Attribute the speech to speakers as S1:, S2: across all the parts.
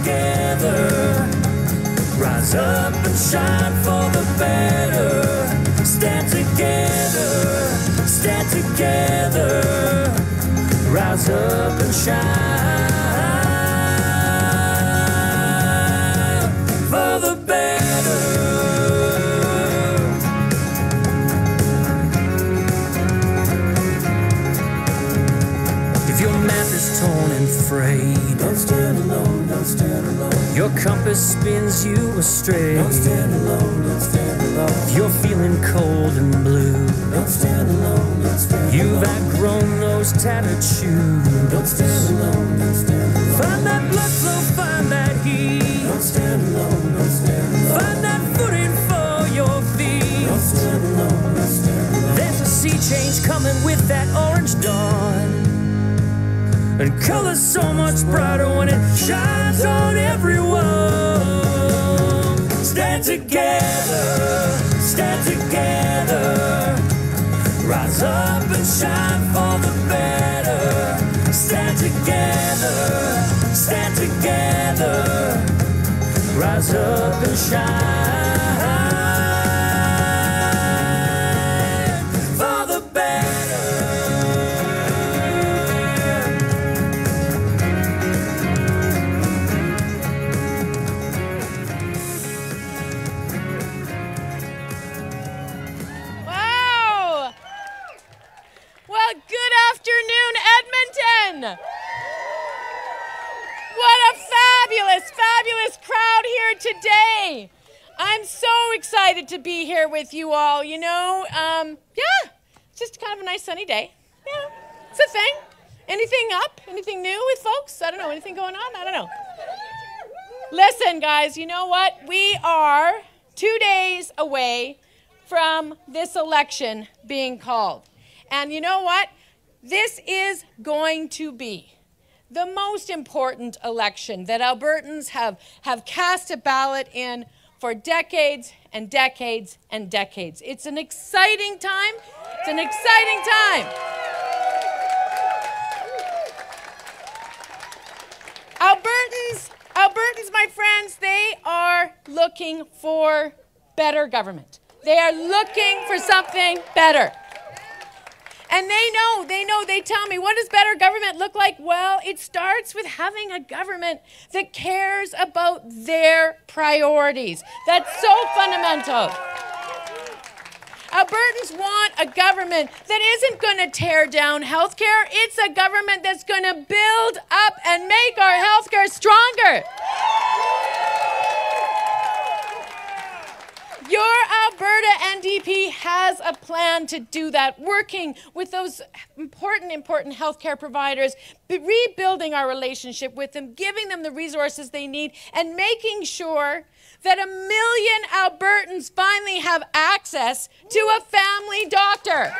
S1: together. Rise up and shine for the better. Stand together, stand together. Rise up and shine for the better. If your map is torn and frayed, don't stand alone, don't stand alone. Your compass spins you astray, don't stand alone, don't stand alone. If you're feeling cold and blue, don't stand alone, don't stand alone. You've outgrown those tattered shoes, don't stand alone, don't stand alone. Find that blood flow, find that heat, don't stand alone, don't stand alone. Find that footing for your feet, don't stand alone, don't stand alone. There's a sea change coming with that orange dawn, and color's so much brighter when it shines on everyone. Stand together, stand together. Rise up and shine for the better. Stand together, stand together. Rise up and shine for the better.
S2: Wow! Well, good afternoon, Edmonton! What a fabulous, fabulous crowd here today. I'm so excited to be here with you all. You know, yeah, it's just kind of a nice sunny day. Yeah, it's a thing. Anything up? Anything new with folks? I don't know. Anything going on? I don't know. Listen, guys, you know what? We are 2 days away from this election being called. And you know what? This is going to be the most important election that Albertans have cast a ballot in for decades and decades and decades. It's an exciting time. It's an exciting time. Albertans, my friends, they are looking for better government. They are looking for something better. And they tell me, what does better government look like? Well, it starts with having a government that cares about their priorities. That's so fundamental. Albertans want a government that isn't going to tear down healthcare. It's a government that's going to build up and make our healthcare stronger. Your Alberta NDP has a plan to do that, working with those important healthcare providers, rebuilding our relationship with them, giving them the resources they need, and making sure that 1 million Albertans finally have access to a family doctor.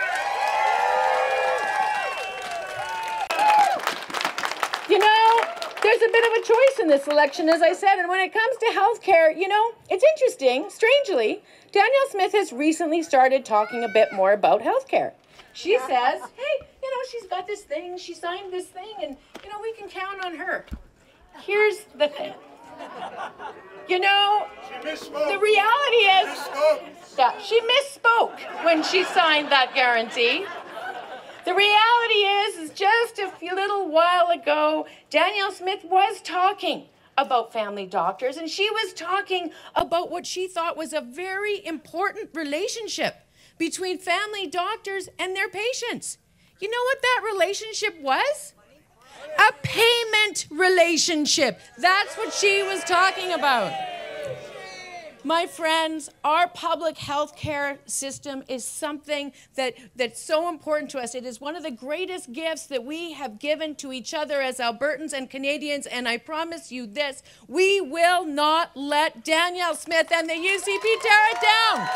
S2: You know, there's a bit of a choice in this election, as I said, and when it comes to healthcare, you know, it's interesting, strangely, Danielle Smith has recently started talking a bit more about healthcare. She says, hey, you know, she's got this thing, she signed this thing, and, you know, we can count on her. Here's the thing. You know, the reality is, yeah, she misspoke when she signed that guarantee. The reality is just a little while ago, Danielle Smith was talking about family doctors, and she was talking about what she thought was a very important relationship between family doctors and their patients. You know what that relationship was? A payment relationship. That's what she was talking about. My friends, our public health care system is something that's so important to us. It is one of the greatest gifts that we have given to each other as Albertans and Canadians, and I promise you this, we will not let Danielle Smith and the UCP tear it down.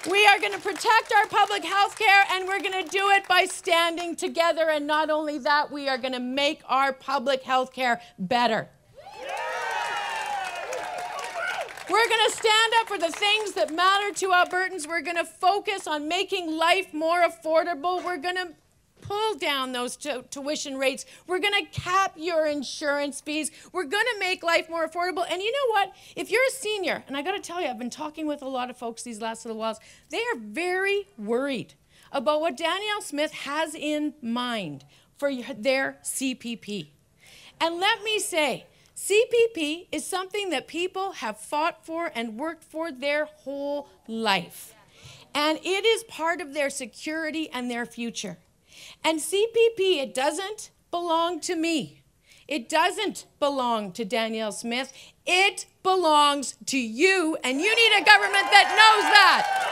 S2: We are going to protect our public health care, and we're going to do it by standing together. And not only that, we are going to make our public health care better. We're going to stand up for the things that matter to Albertans. We're going to focus on making life more affordable. We're going to pull down those tuition rates. We're going to cap your insurance fees. We're going to make life more affordable. And you know what? If you're a senior, and I got to tell you, I've been talking with a lot of folks these last little whiles, they are very worried about what Danielle Smith has in mind for their CPP. And let me say, CPP is something that people have fought for and worked for their whole life. And it is part of their security and their future. And CPP, it doesn't belong to me. It doesn't belong to Danielle Smith. It belongs to you, and you need a government that knows that.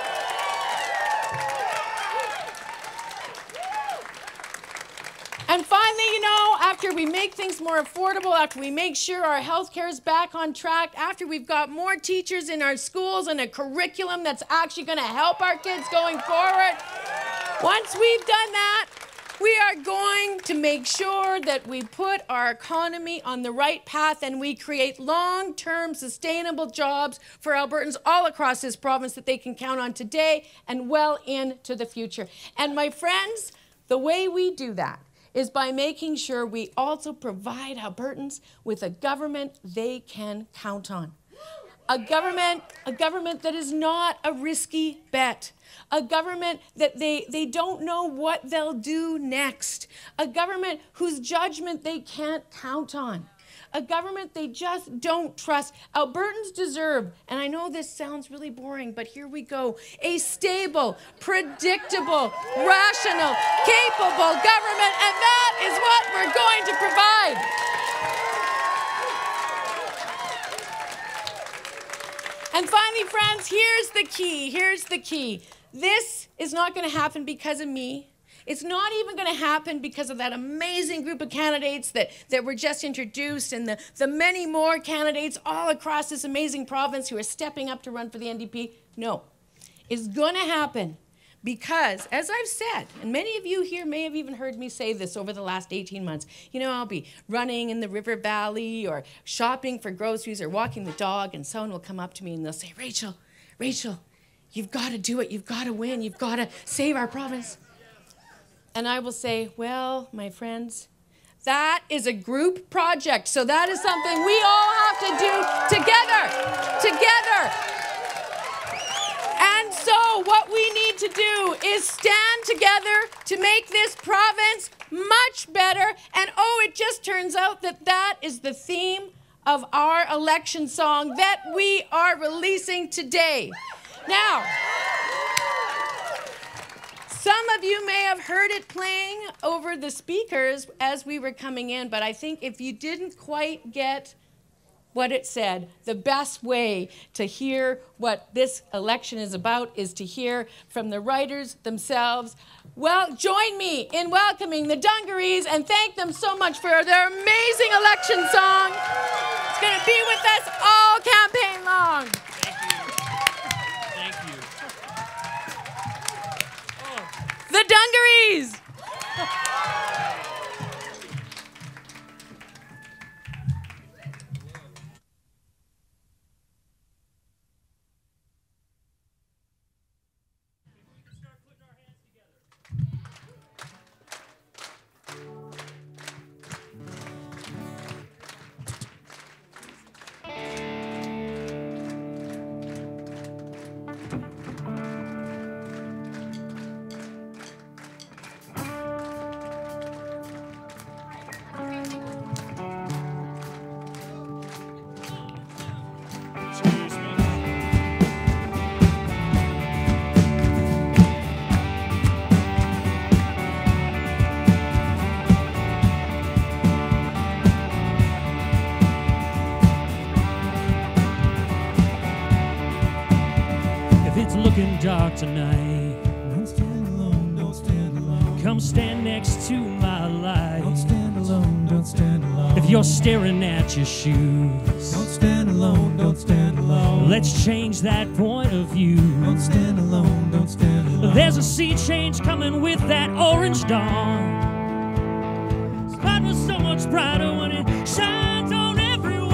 S2: And finally, you know, after we make things more affordable, after we make sure our healthcare is back on track, after we've got more teachers in our schools and a curriculum that's actually going to help our kids going forward, once we've done that, we are going to make sure that we put our economy on the right path and we create long-term sustainable jobs for Albertans all across this province that they can count on today and well into the future. And my friends, the way we do that is by making sure we also provide Albertans with a government they can count on. A government that is not a risky bet. A government that they don't know what they'll do next. A government whose judgment they can't count on. A government they just don't trust. Albertans deserve, and I know this sounds really boring, but here we go, a stable, predictable, rational, capable government, and that is what we're going to provide. And finally, friends, here's the key. Here's the key. This is not going to happen because of me. It's not even going to happen because of that amazing group of candidates that were just introduced and the many more candidates all across this amazing province who are stepping up to run for the NDP. No, it's going to happen because, as I've said, and many of you here may have even heard me say this over the last 18 months, you know, I'll be running in the River Valley or shopping for groceries or walking the dog, and someone will come up to me and they'll say, Rachel, you've got to do it. You've got to win. You've got to save our province. And I will say, well, my friends, that is a group project. So that is something we all have to do together. And so what we need to do is stand together to make this province much better. And oh, it just turns out that that is the theme of our election song that we are releasing today. Now, some of you may have heard it playing over the speakers as we were coming in, but I think if you didn't quite get what it said, the best way to hear what this election is about is to hear from the writers themselves. Well, join me in welcoming the Dungarees and thank them so much for their amazing election song. It's going to be with us all campaign long. The Dungarees!
S1: Dark tonight.
S3: Don't stand alone, don't stand alone.
S1: Come stand next to my light.
S3: Don't stand alone, don't stand alone.
S1: If you're staring at your shoes,
S3: Don't stand alone, don't stand alone.
S1: let's change that point of view.
S3: Don't stand alone, don't stand alone.
S1: There's a sea change coming with that orange dawn. Spot was so much brighter when it shines on everyone.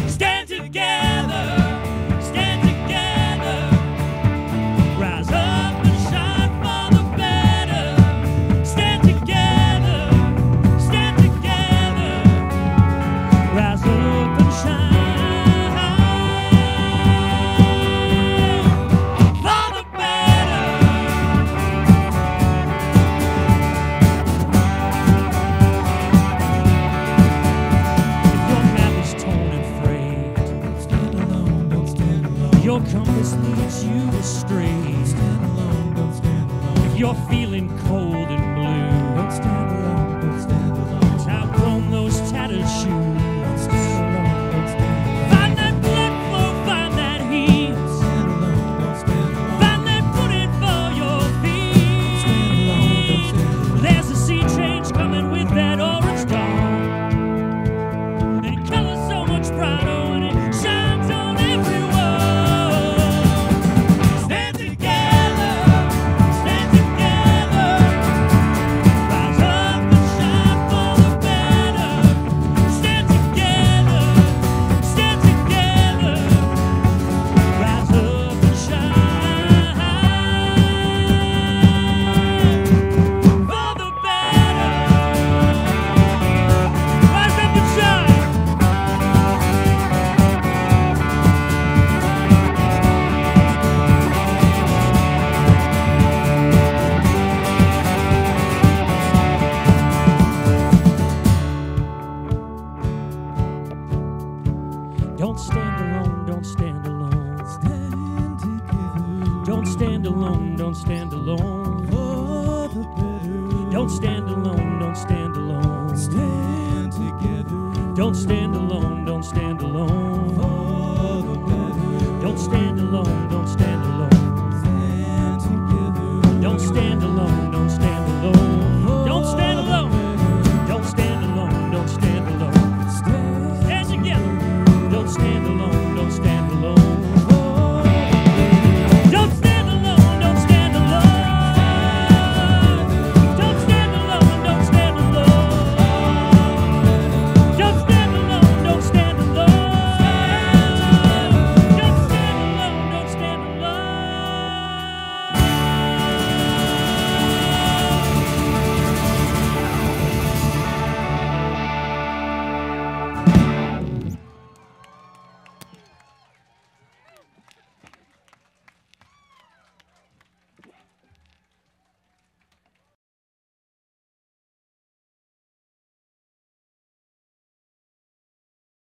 S1: Stand together. Rise up and shine for the better. spins you astray.
S3: Stand alone, don't stand alone.
S1: If you're feeling cold and blue,
S3: Don't stand alone, don't stand alone.
S1: outgrown those tattered shoes.
S3: Don't stand alone, don't stand alone.
S1: Find that blood flow, find that heat.
S3: Stand alone, don't stand alone.
S1: Find that footing for your feet.
S3: Stand alone, don't stand alone.
S1: There's a sea change coming with that orange dawn. And it colors so much brighter when it shines on everyone. Stand together, stand together. Rise up and shine for the better. Stand together, stand together. Rise up and shine for the better. Rise up and shine. Don't stand alone, don't stand alone.
S3: Stand together
S1: Don't stand alone, don't stand alone.
S3: for the better.
S1: Don't stand alone, don't stand alone.
S3: Stand together
S1: Don't stand alone, don't stand alone.
S3: for the better.
S1: Don't stand alone, don't stand alone.
S3: Stand together
S1: Don't stand alone, don't stand alone.